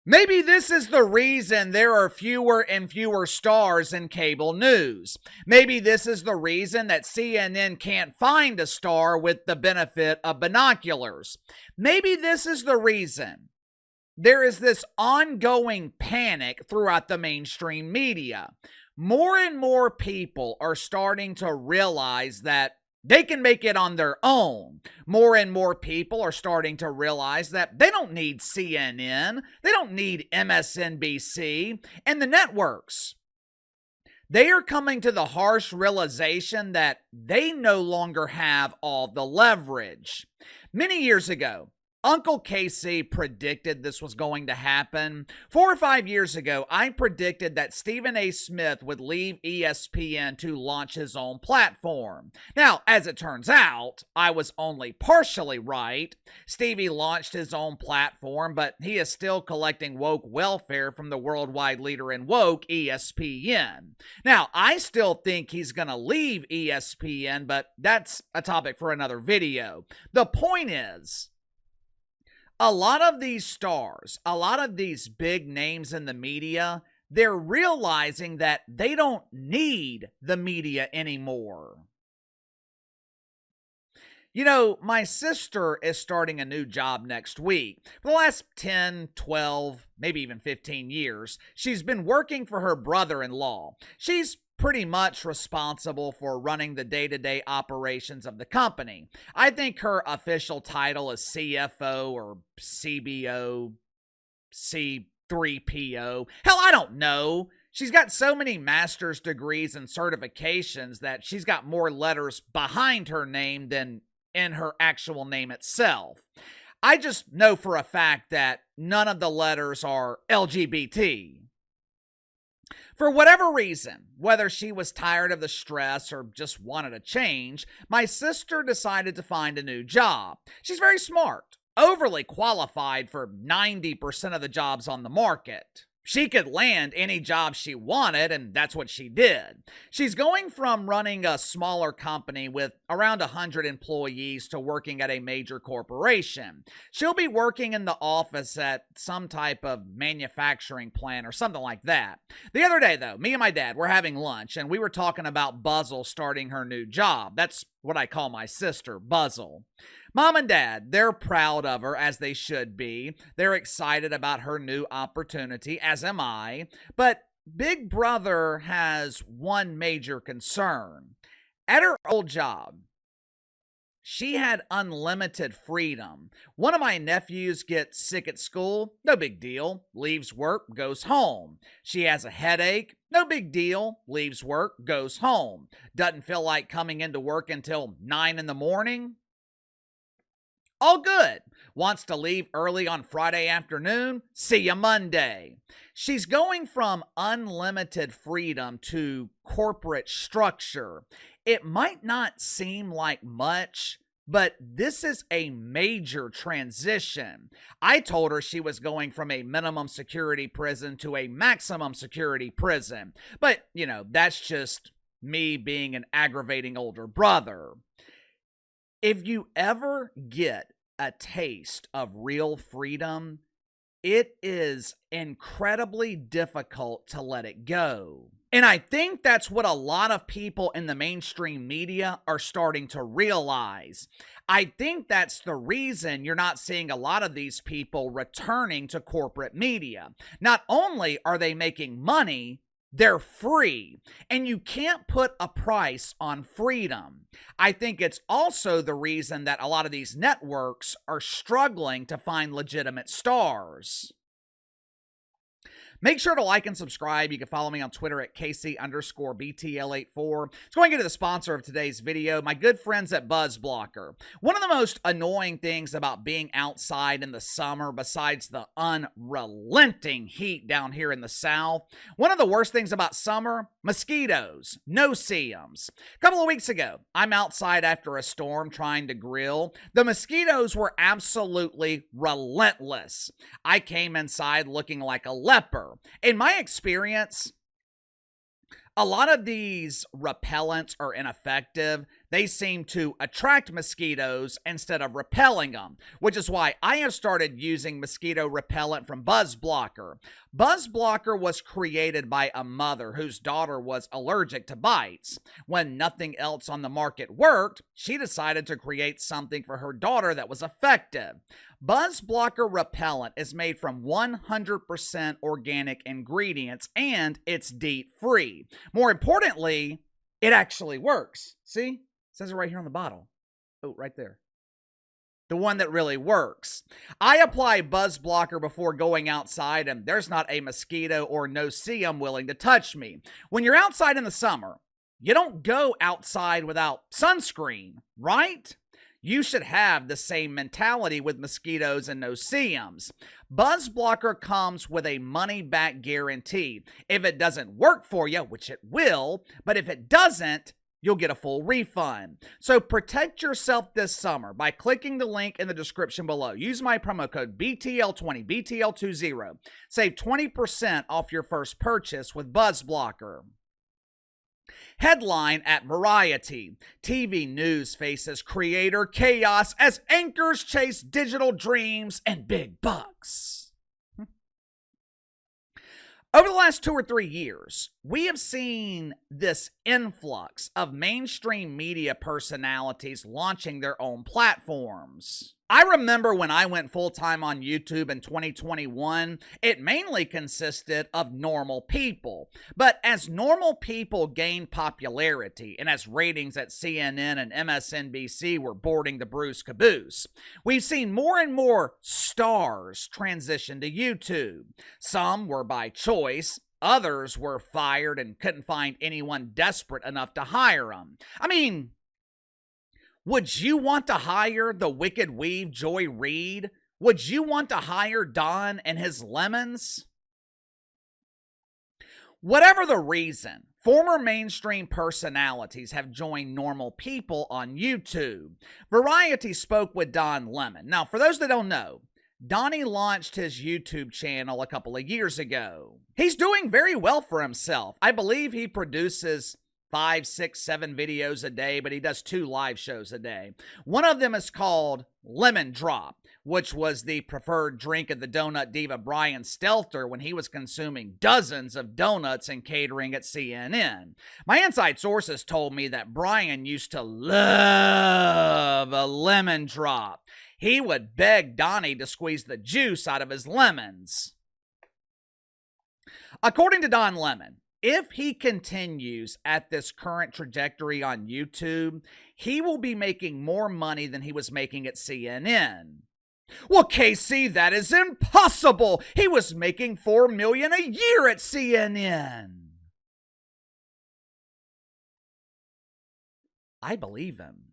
Maybe this is the reason there are fewer and fewer stars in cable news. Maybe this is the reason that CNN can't find a star with the benefit of binoculars. Maybe this is the reason there is this ongoing panic throughout the mainstream media. More and more people are starting to realize that they can make it on their own. More and more people are starting to realize that they don't need CNN, they don't need MSNBC, and the networks. They are coming to the harsh realization that they no longer have all the leverage. Many years ago, Uncle Casey predicted this was going to happen. 4 or 5 years ago, I predicted that Stephen A. Smith would leave ESPN to launch his own platform. Now, as it turns out, I was only partially right. Stevie launched his own platform, but he is still collecting woke welfare from the worldwide leader in woke, ESPN. Now, I still think he's going to leave ESPN, but that's a topic for another video. The point is, a lot of these stars, a lot of these big names in the media, they're realizing that they don't need the media anymore. You know, my sister is starting a new job next week. For the last 10, 12, maybe even 15 years, she's been working for her brother-in-law. She's pretty much responsible for running the day-to-day operations of the company. I think her official title is CFO or CBO, C3PO. Hell, I don't know. She's got so many master's degrees and certifications that she's got more letters behind her name than in her actual name itself. I just know for a fact that none of the letters are LGBT. For whatever reason, whether she was tired of the stress or just wanted a change, my sister decided to find a new job. She's very smart, overly qualified for 90% of the jobs on the market. She could land any job she wanted, and that's what she did. She's going from running a smaller company with around 100 employees to working at a major corporation. She'll be working in the office at some type of manufacturing plant or something like that. The other day, though, me and my dad were having lunch, and we were talking about Buzzle starting her new job. That's what I call my sister, Buzzle. Mom and Dad, they're proud of her, as they should be. They're excited about her new opportunity, as am I. But Big Brother has one major concern. At her old job, she had unlimited freedom. One of my nephews gets sick at school, no big deal, leaves work, goes home. She has a headache, no big deal, leaves work, goes home. Doesn't feel like coming into work until 9 in the morning. All good. Wants to leave early on Friday afternoon? See you Monday. She's going from unlimited freedom to corporate structure. It might not seem like much, but this is a major transition. I told her she was going from a minimum security prison to a maximum security prison. But, that's just me being an aggravating older brother. If you ever get a taste of real freedom, it is incredibly difficult to let it go. And I think that's what a lot of people in the mainstream media are starting to realize. I think that's the reason you're not seeing a lot of these people returning to corporate media. Not only are they making money, they're free, and you can't put a price on freedom. I think it's also the reason that a lot of these networks are struggling to find legitimate stars. Make sure to like and subscribe. You can follow me on Twitter at KC_BTL84. Let's go and get to the sponsor of today's video, my good friends at BuzzBlocker. One of the most annoying things about being outside in the summer, besides the unrelenting heat down here in the South, one of the worst things about summer, mosquitoes, no-see-ums. A couple of weeks ago, I'm outside after a storm trying to grill. The mosquitoes were absolutely relentless. I came inside looking like a leper. In my experience, A lot of these repellents are ineffective. They seem to attract mosquitoes instead of repelling them, which is why I have started using mosquito repellent from Buzz Blocker. Buzz Blocker was created by a mother whose daughter was allergic to bites. When nothing else on the market worked, she decided to create something for her daughter that was effective. Buzz Blocker repellent is made from 100% organic ingredients and it's DEET free. More importantly, it actually works. See? It says it right here on the bottle. Oh, right there. The one that really works. I apply Buzz Blocker before going outside and there's not a mosquito or no-see-um willing to touch me. When you're outside in the summer, you don't go outside without sunscreen, right? You should have the same mentality with mosquitoes and no-see-ums. Buzz Blocker comes with a money-back guarantee. If it doesn't work for you, which it will, but if it doesn't, you'll get a full refund. So protect yourself this summer by clicking the link in the description below. Use my promo code BTL20, BTL20. Save 20% off your first purchase with Buzz Blocker. Headline at Variety. TV news faces creator chaos as anchors chase digital dreams and big bucks. Over the last 2 or 3 years, we have seen this influx of mainstream media personalities launching their own platforms. I remember when I went full-time on YouTube in 2021, it mainly consisted of normal people. But as normal people gained popularity and as ratings at CNN and MSNBC were boarding the Bruce caboose, we've seen more and more stars transition to YouTube. Some were by choice. Others were fired and couldn't find anyone desperate enough to hire them. I mean, would you want to hire the Wicked Weave Joy Reid? Would you want to hire Don and his lemons? Whatever the reason, former mainstream personalities have joined normal people on YouTube. Variety spoke with Don Lemon. Now, for those that don't know, Donnie launched his YouTube channel a couple of years ago. He's doing very well for himself. I believe he produces 5, 6, 7 videos a day, but he does 2 live shows a day. One of them is called Lemon Drop, which was the preferred drink of the donut diva Brian Stelter when he was consuming dozens of donuts and catering at CNN. My inside sources told me that Brian used to love a lemon drop. He would beg Donnie to squeeze the juice out of his lemons. According to Don Lemon, if he continues at this current trajectory on YouTube, he will be making more money than he was making at CNN. Well, Casey, that is impossible. He was making $4 million a year at CNN. I believe him.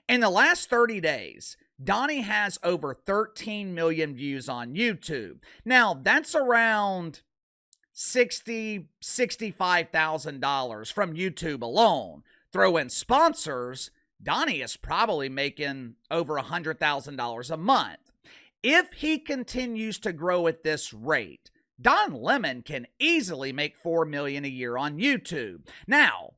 In the last 30 days, Donnie has over 13 million views on YouTube. Now, that's around $65,000 from YouTube alone. Throw in sponsors, Donnie is probably making over $100,000 a month. If he continues to grow at this rate, Don Lemon can easily make $4 million a year on YouTube. Now,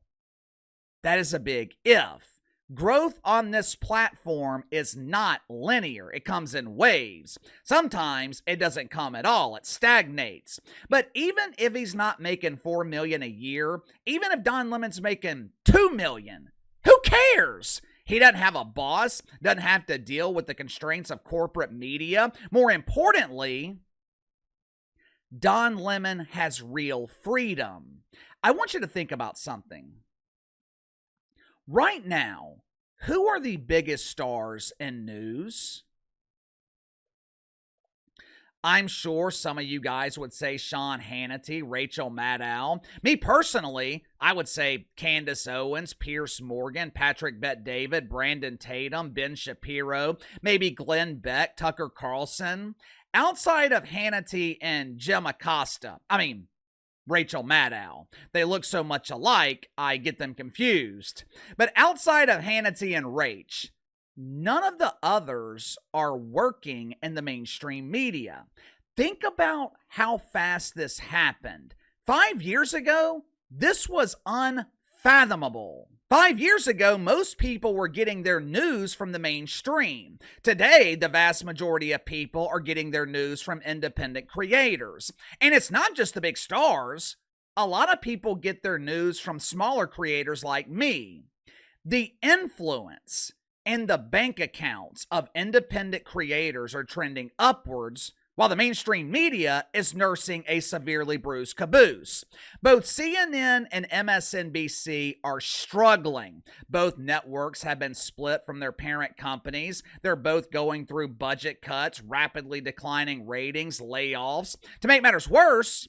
that is a big if. Growth on this platform is not linear. It comes in waves. Sometimes it doesn't come at all. It stagnates. But even if he's not making $4 million a year, even if Don Lemon's making $2 million, who cares? He doesn't have a boss, doesn't have to deal with the constraints of corporate media. More importantly, Don Lemon has real freedom. I want you to think about something. Right now, who are the biggest stars in news? I'm sure some of you guys would say Sean Hannity, Rachel Maddow. Me personally, I would say Candace Owens, Pierce Morgan, Patrick Bet-David, Brandon Tatum, Ben Shapiro, maybe Glenn Beck, Tucker Carlson. Outside of Hannity and Jim Acosta, Rachel Maddow. They look so much alike, I get them confused. But outside of Hannity and Rach, none of the others are working in the mainstream media. Think about how fast this happened. 5 years ago, This was unfathomable. 5 years ago, most people were getting their news from the mainstream. Today, the vast majority of people are getting their news from independent creators. And it's not just the big stars. A lot of people get their news from smaller creators like me. The influence and the bank accounts of independent creators are trending upwards, while the mainstream media is nursing a severely bruised caboose. Both CNN and MSNBC are struggling. Both networks have been split from their parent companies. They're both going through budget cuts, rapidly declining ratings, layoffs. To make matters worse,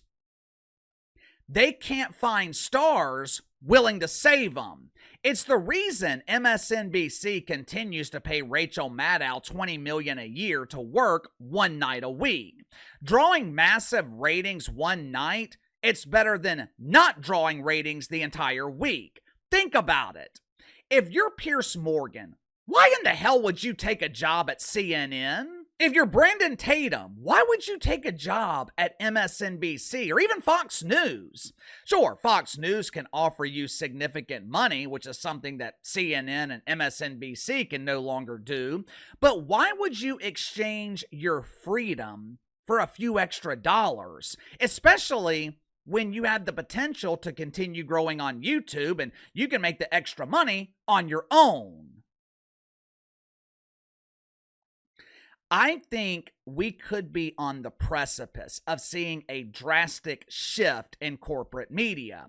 they can't find stars willing to save them. It's the reason MSNBC continues to pay Rachel Maddow $20 million a year to work one night a week. Drawing massive ratings one night, it's better than not drawing ratings the entire week. Think about it. If you're Pierce Morgan, why in the hell would you take a job at CNN? If you're Brandon Tatum, why would you take a job at MSNBC or even Fox News? Sure, Fox News can offer you significant money, which is something that CNN and MSNBC can no longer do. But why would you exchange your freedom for a few extra dollars, especially when you have the potential to continue growing on YouTube and you can make the extra money on your own? I think we could be on the precipice of seeing a drastic shift in corporate media.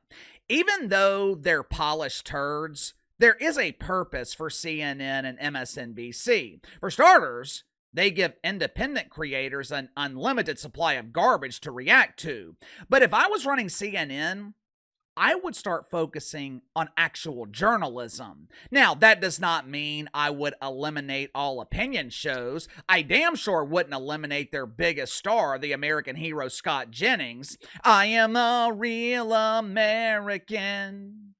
Even though they're polished turds, there is a purpose for CNN and MSNBC. For starters, they give independent creators an unlimited supply of garbage to react to. But if I was running CNN, I would start focusing on actual journalism. Now, that does not mean I would eliminate all opinion shows. I damn sure wouldn't eliminate their biggest star, the American hero Scott Jennings. I am a real American.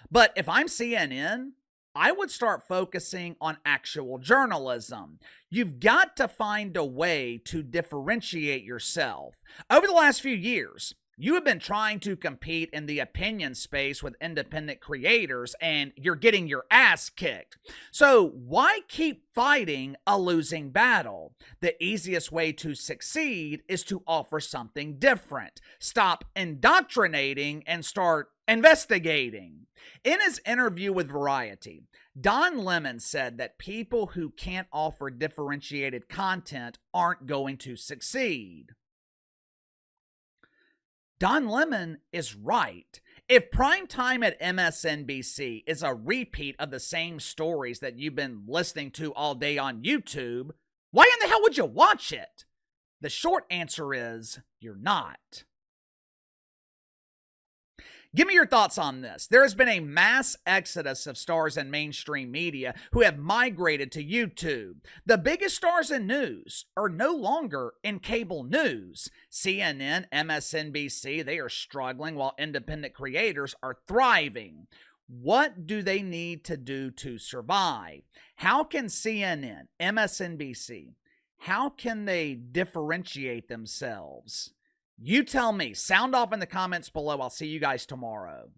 But if I'm CNN, I would start focusing on actual journalism. You've got to find a way to differentiate yourself. Over the last few years, you have been trying to compete in the opinion space with independent creators and you're getting your ass kicked. So why keep fighting a losing battle? The easiest way to succeed is to offer something different. Stop indoctrinating and start investigating. In his interview with Variety, Don Lemon said that people who can't offer differentiated content aren't going to succeed. Don Lemon is right. If primetime at MSNBC is a repeat of the same stories that you've been listening to all day on YouTube, why in the hell would you watch it? The short answer is you're not. Give me your thoughts on this. There has been a mass exodus of stars in mainstream media who have migrated to YouTube. The biggest stars in news are no longer in cable news. CNN, MSNBC, they are struggling while independent creators are thriving. What do they need to do to survive? How can CNN, MSNBC, how can they differentiate themselves? You tell me. Sound off in the comments below. I'll see you guys tomorrow.